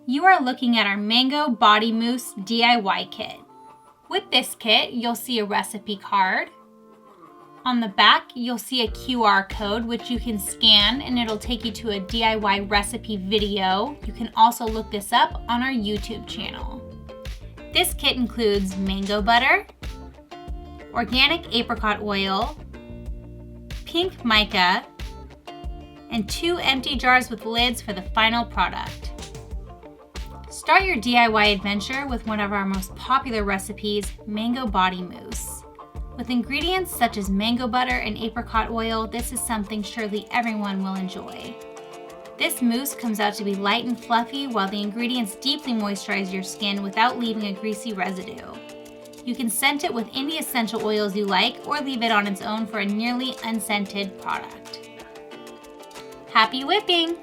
You are looking at our Mango Body Mousse DIY kit. With this kit, you'll see a recipe card. On the back, you'll see a QR code which you can scan and it'll take you to a DIY recipe video. You can also look this up on our YouTube channel. This kit includes mango butter, organic apricot oil, pink mica, and 2 empty jars with lids for the final product. Start your DIY adventure with one of our most popular recipes, Mango Body Mousse. With ingredients such as mango butter and apricot oil, this is something surely everyone will enjoy. This mousse comes out to be light and fluffy while the ingredients deeply moisturize your skin without leaving a greasy residue. You can scent it with any essential oils you like or leave it on its own for a nearly unscented product. Happy whipping!